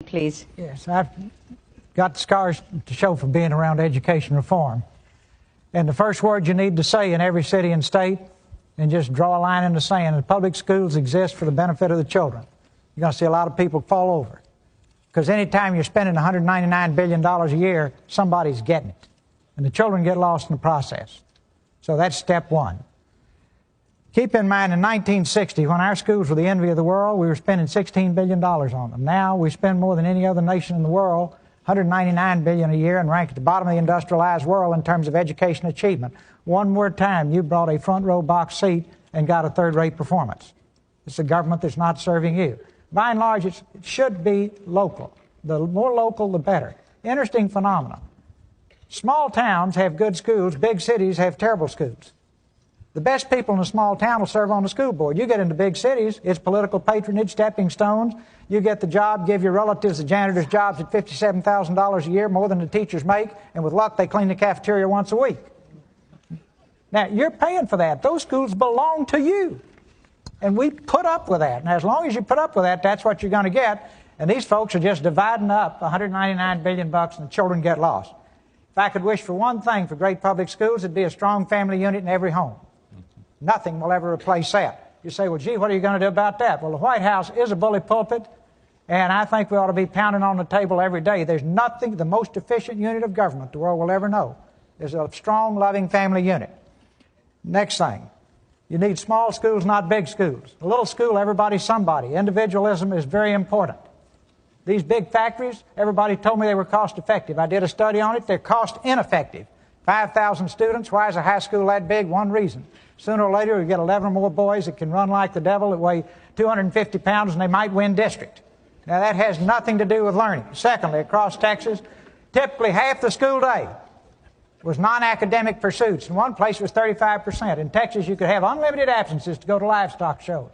Please. Yes, I've got scars to show for being around education reform. And the first word you need to say in every city and state, and just draw a line in the sand, the public schools exist for the benefit of the children. You're going to see a lot of people fall over. Because anytime you're spending $199 billion a year, somebody's getting it. And the children get lost in the process. So that's step one. Keep in mind, in 1960, when our schools were the envy of the world, we were spending $16 billion on them. Now we spend more than any other nation in the world, $199 billion a year, and rank at the bottom of the industrialized world in terms of education achievement. One more time, you brought a front row box seat and got a third-rate performance. It's a government that's not serving you. By and large, it should be local. The more local, the better. Interesting phenomenon. Small towns have good schools. Big cities have terrible schools. The best people in a small town will serve on the school board. You get into big cities, it's political patronage, stepping stones. You get the job, give your relatives the janitor's jobs at $57,000 a year, more than the teachers make, and with luck, they clean the cafeteria once a week. Now, you're paying for that. Those schools belong to you. And we put up with that. And as long as you put up with that, that's what you're going to get. And these folks are just dividing up $199 billion and the children get lost. If I could wish for one thing for great public schools, it'd be a strong family unit in every home. Nothing will ever replace that. You say, well, gee, what are you going to do about that? Well, the White House is a bully pulpit, and I think we ought to be pounding on the table every day. There's nothing, the most efficient unit of government the world will ever know is a strong, loving family unit. Next thing, you need small schools, not big schools. A little school, everybody's somebody. Individualism is very important. These big factories, everybody told me they were cost effective. I did a study on it. They're cost ineffective. 5,000 students. Why is a high school that big? One reason. Sooner or later, we get 11 or more boys that can run like the devil, that weigh 250 pounds, and they might win district. Now, that has nothing to do with learning. Secondly, across Texas, typically half the school day was non-academic pursuits. In one place, it was 35%. In Texas, you could have unlimited absences to go to livestock shows.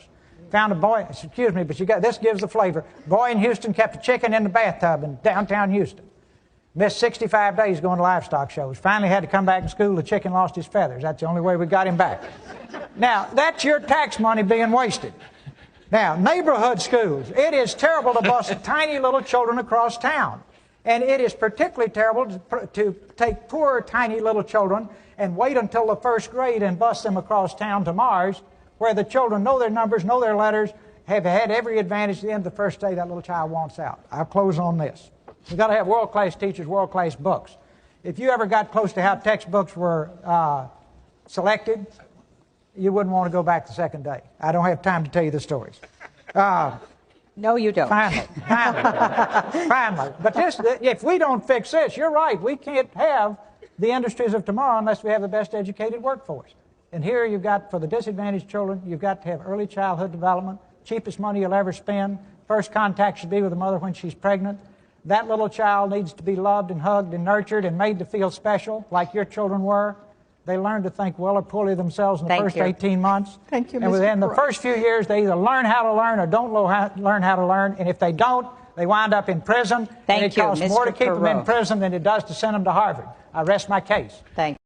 Found a boy, excuse me, but this gives the flavor. Boy in Houston kept a chicken in the bathtub in downtown Houston. Missed 65 days going to livestock shows. Finally had to come back to school. The chicken lost his feathers. That's the only way we got him back. Now, that's your tax money being wasted. Now, neighborhood schools. It is terrible to bus tiny little children across town. And it is particularly terrible to take poor, tiny little children and wait until the first grade and bus them across town to Mars, where the children know their numbers, know their letters, have had every advantage at the end of the first day that little child wants out. I'll close on this. You've got to have world-class teachers, world-class books. If you ever got close to how textbooks were selected, you wouldn't want to go back the second day. I don't have time to tell you the stories. No, you don't. Finally. But if we don't fix this, you're right, we can't have the industries of tomorrow unless we have the best educated workforce. And here you've got, for the disadvantaged children, you've got to have early childhood development, cheapest money you'll ever spend. First contact should be with the mother when she's pregnant. That little child needs to be loved and hugged and nurtured and made to feel special, like your children were. They learn to think well or poorly of themselves in the first 18 months. Thank you, and within the first few years, they either learn how to learn or don't learn how to learn. And if they don't, they wind up in prison. And it costs more to keep them in prison than it does to send them to Harvard. I rest my case. Thank you.